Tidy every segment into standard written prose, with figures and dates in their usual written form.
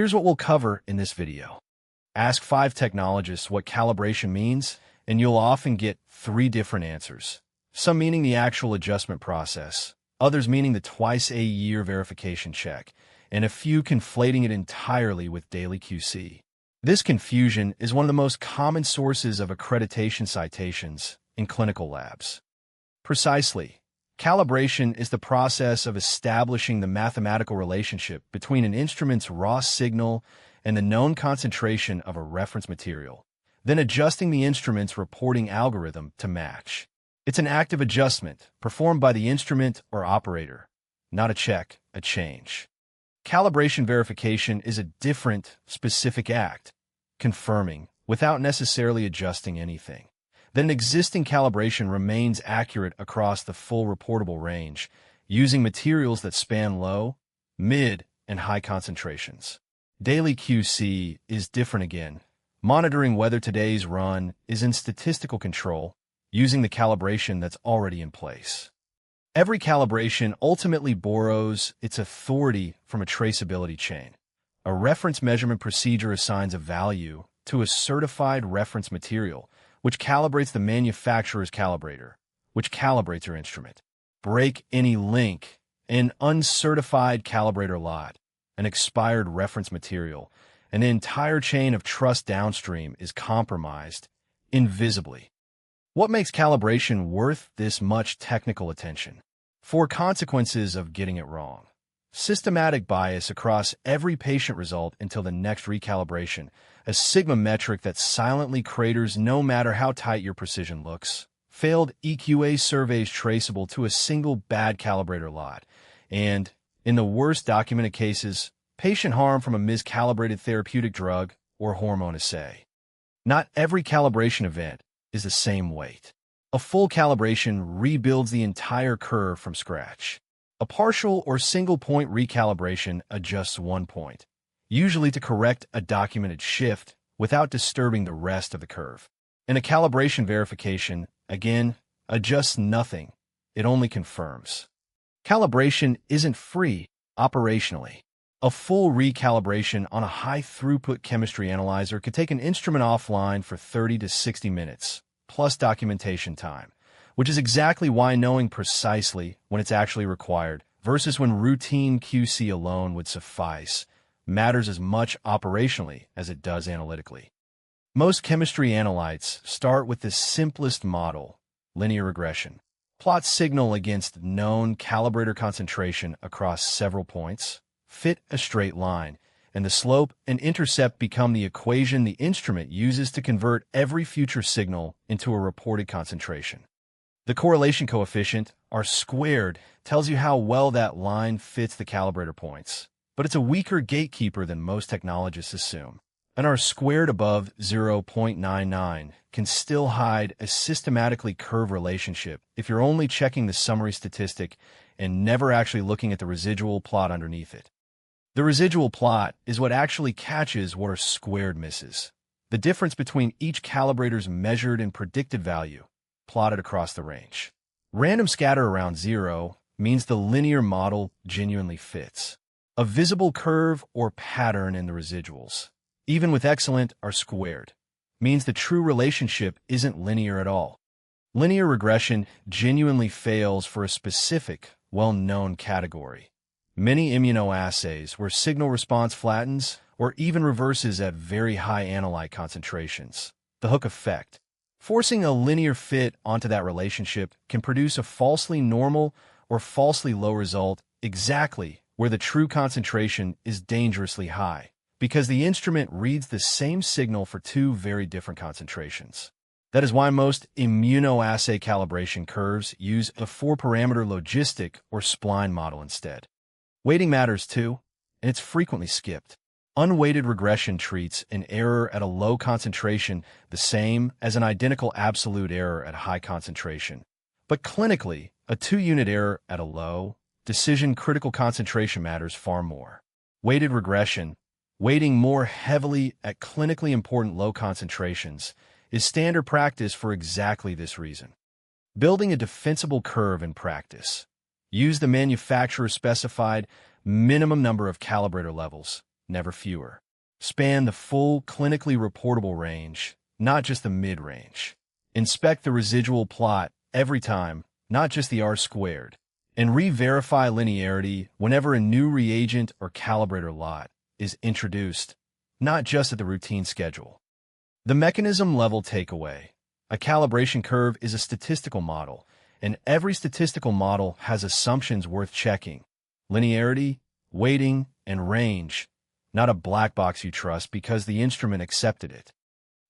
Here's what we'll cover in this video. Ask 5 technologists what calibration means, and you'll often get 3 different answers. Some meaning the actual adjustment process, others meaning the twice-a-year verification check, and a few conflating it entirely with daily QC. This confusion is one of the most common sources of accreditation citations in clinical labs. Precisely, calibration is the process of establishing the mathematical relationship between an instrument's raw signal and the known concentration of a reference material, then adjusting the instrument's reporting algorithm to match. It's an active adjustment performed by the instrument or operator, not a check, a change. Calibration verification is a different, specific act, confirming, without necessarily adjusting anything. Then existing calibration remains accurate across the full reportable range, using materials that span low, mid, and high concentrations. Daily QC is different again, monitoring whether today's run is in statistical control, using the calibration that's already in place. Every calibration ultimately borrows its authority from a traceability chain. A reference measurement procedure assigns a value to a certified reference material, which calibrates the manufacturer's calibrator, which calibrates your instrument. Break any link, an uncertified calibrator lot, an expired reference material, and the entire chain of trust downstream is compromised invisibly. What makes calibration worth this much technical attention? 4 consequences of getting it wrong. Systematic bias across every patient result until the next recalibration, a sigma metric that silently craters no matter how tight your precision looks. Failed EQA surveys traceable to a single bad calibrator lot. And, in the worst documented cases, patient harm from a miscalibrated therapeutic drug or hormone assay. Not every calibration event is the same weight. A full calibration rebuilds the entire curve from scratch. A partial or single-point recalibration adjusts 1 point, usually to correct a documented shift without disturbing the rest of the curve. And a calibration verification, again, adjusts nothing. It only confirms. Calibration isn't free operationally. A full recalibration on a high-throughput chemistry analyzer could take an instrument offline for 30 to 60 minutes, plus documentation time, which is exactly why knowing precisely when it's actually required versus when routine QC alone would suffice matters as much operationally as it does analytically. Most chemistry analytes start with the simplest model, linear regression. Plot signal against known calibrator concentration across several points, fit a straight line, and the slope and intercept become the equation the instrument uses to convert every future signal into a reported concentration. The correlation coefficient, R squared, tells you how well that line fits the calibrator points, but it's a weaker gatekeeper than most technologists assume. An R squared above 0.99 can still hide a systematically curved relationship if you're only checking the summary statistic and never actually looking at the residual plot underneath it. The residual plot is what actually catches what R squared misses. The difference between each calibrator's measured and predicted value, plotted across the range. Random scatter around 0 means the linear model genuinely fits. A visible curve or pattern in the residuals, even with excellent R squared, means the true relationship isn't linear at all. Linear regression genuinely fails for a specific, well-known category. Many immunoassays where signal response flattens or even reverses at very high analyte concentrations. The hook effect. Forcing a linear fit onto that relationship can produce a falsely normal or falsely low result exactly where the true concentration is dangerously high, because the instrument reads the same signal for 2 very different concentrations. That is why most immunoassay calibration curves use a 4-parameter logistic or spline model instead. Weighting matters too, and it's frequently skipped. Unweighted regression treats an error at a low concentration the same as an identical absolute error at high concentration. But clinically, a 2-unit error at a low, decision-critical concentration matters far more. Weighted regression, weighting more heavily at clinically important low concentrations, is standard practice for exactly this reason. Building a defensible curve in practice. Use the manufacturer-specified minimum number of calibrator levels, never fewer. Span the full clinically reportable range, not just the mid-range. Inspect the residual plot every time, not just the R-squared. And re-verify linearity whenever a new reagent or calibrator lot is introduced, not just at the routine schedule. The mechanism level takeaway. A calibration curve is a statistical model, and every statistical model has assumptions worth checking. Linearity, weighting, and range, not a black box you trust because the instrument accepted it.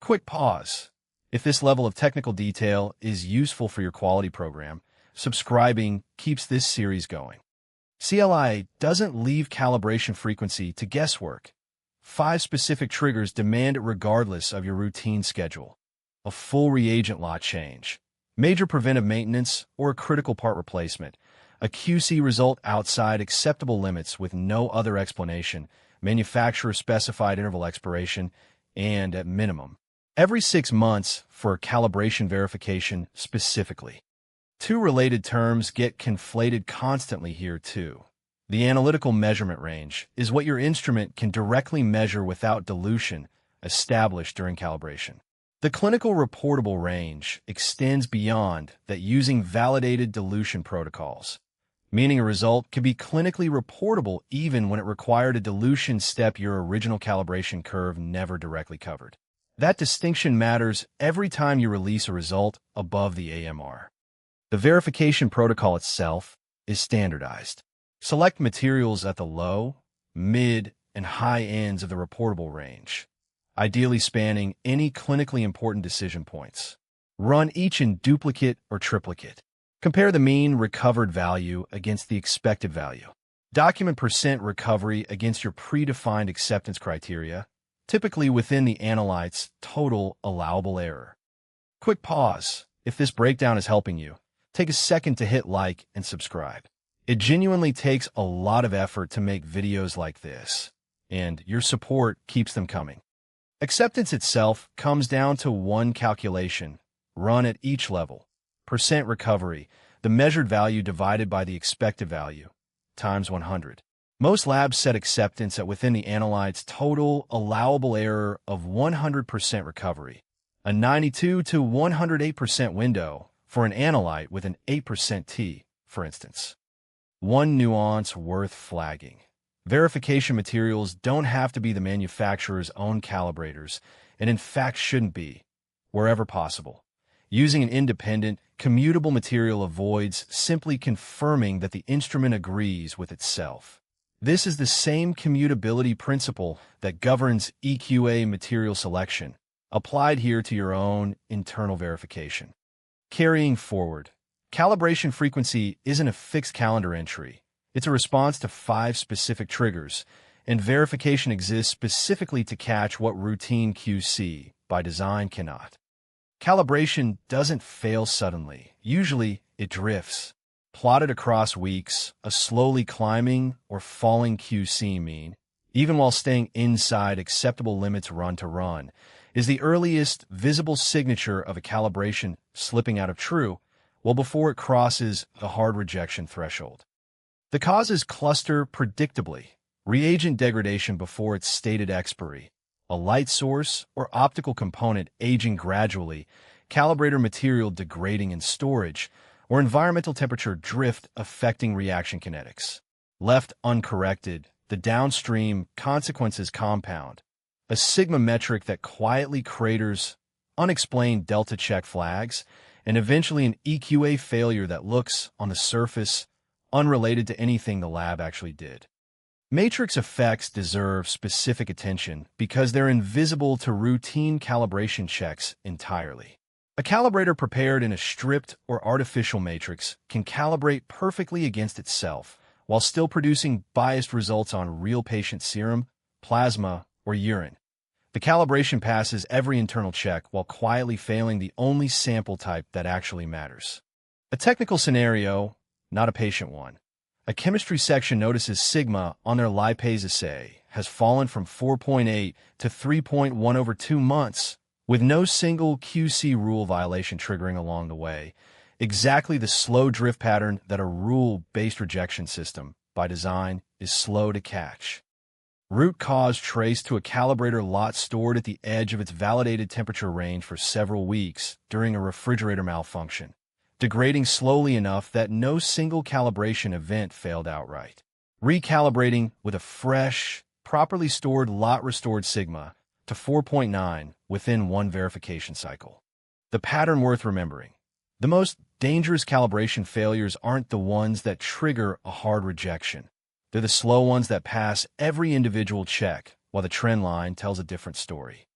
Quick pause. If this level of technical detail is useful for your quality program, subscribing keeps this series going. CLIA doesn't leave calibration frequency to guesswork. 5 specific triggers demand it regardless of your routine schedule. A full reagent lot change, major preventive maintenance, or a critical part replacement, a QC result outside acceptable limits with no other explanation, manufacturer-specified interval expiration, and, at minimum, every 6 months for calibration verification specifically. 2 related terms get conflated constantly here too. The analytical measurement range is what your instrument can directly measure without dilution established during calibration. The clinical reportable range extends beyond that using validated dilution protocols, meaning a result can be clinically reportable even when it required a dilution step your original calibration curve never directly covered. That distinction matters every time you release a result above the AMR. The verification protocol itself is standardized. Select materials at the low, mid, and high ends of the reportable range, ideally spanning any clinically important decision points. Run each in duplicate or triplicate. Compare the mean recovered value against the expected value. Document % recovery against your predefined acceptance criteria, typically within the analyte's total allowable error. Quick pause. If this breakdown is helping you, take a second to hit like and subscribe. It genuinely takes a lot of effort to make videos like this, and your support keeps them coming. Acceptance itself comes down to one calculation, run at each level. % recovery, the measured value divided by the expected value, times 100. Most labs set acceptance at within the analyte's total allowable error of 100% recovery, a 92 to 108% window for an analyte with an 8% T, for instance. One nuance worth flagging. Verification materials don't have to be the manufacturer's own calibrators, and in fact shouldn't be, wherever possible. Using an independent, commutable material avoids simply confirming that the instrument agrees with itself. This is the same commutability principle that governs EQA material selection, applied here to your own internal verification. Carrying forward, calibration frequency isn't a fixed calendar entry. It's a response to 5 specific triggers, and verification exists specifically to catch what routine QC, by design, cannot. Calibration doesn't fail suddenly. Usually, it drifts. Plotted across weeks, a slowly climbing or falling QC mean, even while staying inside acceptable limits run to run, is the earliest visible signature of a calibration slipping out of true, well before it crosses the hard rejection threshold. The causes cluster predictably: reagent degradation before its stated expiry, a light source or optical component aging gradually, calibrator material degrading in storage, or environmental temperature drift affecting reaction kinetics. Left uncorrected, the downstream consequences compound. A sigma metric that quietly craters, unexplained delta check flags, and eventually an EQA failure that looks, on the surface, unrelated to anything the lab actually did. Matrix effects deserve specific attention because they're invisible to routine calibration checks entirely. A calibrator prepared in a stripped or artificial matrix can calibrate perfectly against itself while still producing biased results on real patient serum, plasma, or urine. The calibration passes every internal check while quietly failing the only sample type that actually matters. A technical scenario, not a patient one. A chemistry section notices sigma on their lipase assay has fallen from 4.8 to 3.1 over 2 months, with no single QC rule violation triggering along the way, exactly the slow drift pattern that a rule-based rejection system, by design, is slow to catch. Root cause traced to a calibrator lot stored at the edge of its validated temperature range for several weeks during a refrigerator malfunction, degrading slowly enough that no single calibration event failed outright. Recalibrating with a fresh, properly stored lot restored sigma to 4.9 within one verification cycle. The pattern worth remembering. The most dangerous calibration failures aren't the ones that trigger a hard rejection. They're the slow ones that pass every individual check, while the trend line tells a different story.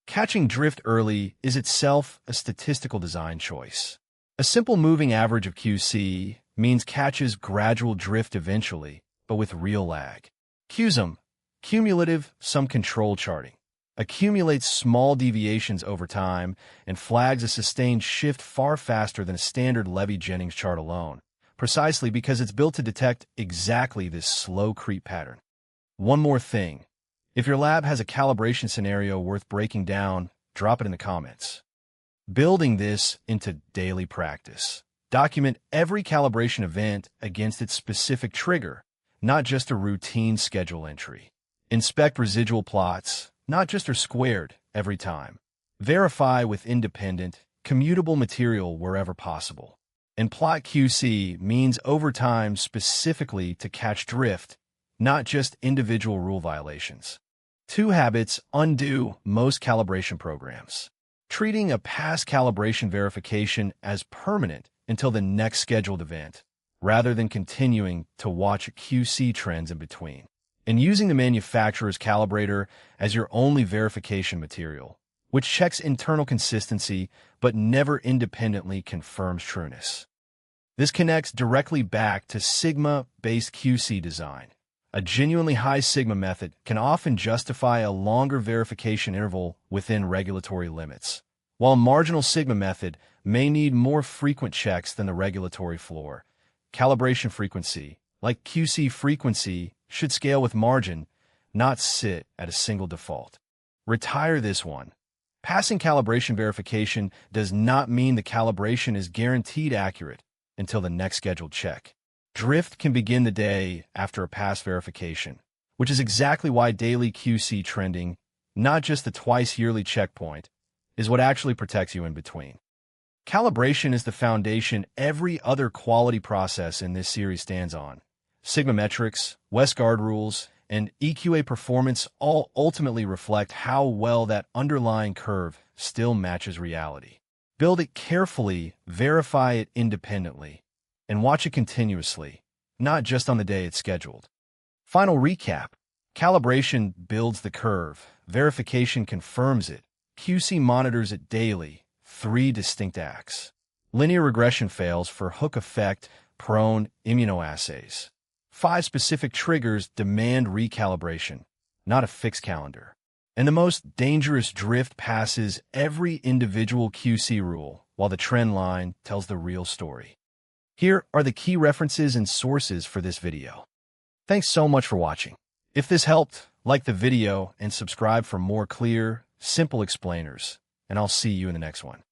Catching drift early is itself a statistical design choice. A simple moving average of QC means catches gradual drift eventually, but with real lag. CUSUM, cumulative sum control charting, accumulates small deviations over time and flags a sustained shift far faster than a standard Levy-Jennings chart alone, precisely because it's built to detect exactly this slow creep pattern. One more thing. If your lab has a calibration scenario worth breaking down, drop it in the comments. Building this into daily practice. Document every calibration event against its specific trigger, not just a routine schedule entry. Inspect residual plots, not just are squared every time. Verify with independent, commutable material wherever possible. And plot QC means over time specifically to catch drift, not just individual rule violations. 2 habits undo most calibration programs. Treating a past calibration verification as permanent until the next scheduled event, rather than continuing to watch QC trends in between. And using the manufacturer's calibrator as your only verification material, which checks internal consistency but never independently confirms trueness. This connects directly back to sigma-based QC design. A genuinely high sigma method can often justify a longer verification interval within regulatory limits, while a marginal sigma method may need more frequent checks than the regulatory floor. Calibration frequency, like QC frequency, should scale with margin, not sit at a single default. Retire this one. Passing calibration verification does not mean the calibration is guaranteed accurate until the next scheduled check. Drift can begin the day after a pass verification, which is exactly why daily QC trending, not just the twice-yearly checkpoint, is what actually protects you in between. Calibration is the foundation every other quality process in this series stands on. Sigma metrics, Westgard rules, and EQA performance all ultimately reflect how well that underlying curve still matches reality. Build it carefully, verify it independently, and watch it continuously, not just on the day it's scheduled. Final recap. Calibration builds the curve, verification confirms it, QC monitors it daily, 3 distinct acts. Linear regression fails for hook effect prone immunoassays. 5 specific triggers demand recalibration, not a fixed calendar. And the most dangerous drift passes every individual QC rule, while the trend line tells the real story. Here are the key references and sources for this video. Thanks so much for watching. If this helped, like the video and subscribe for more clear, simple explainers, and I'll see you in the next one.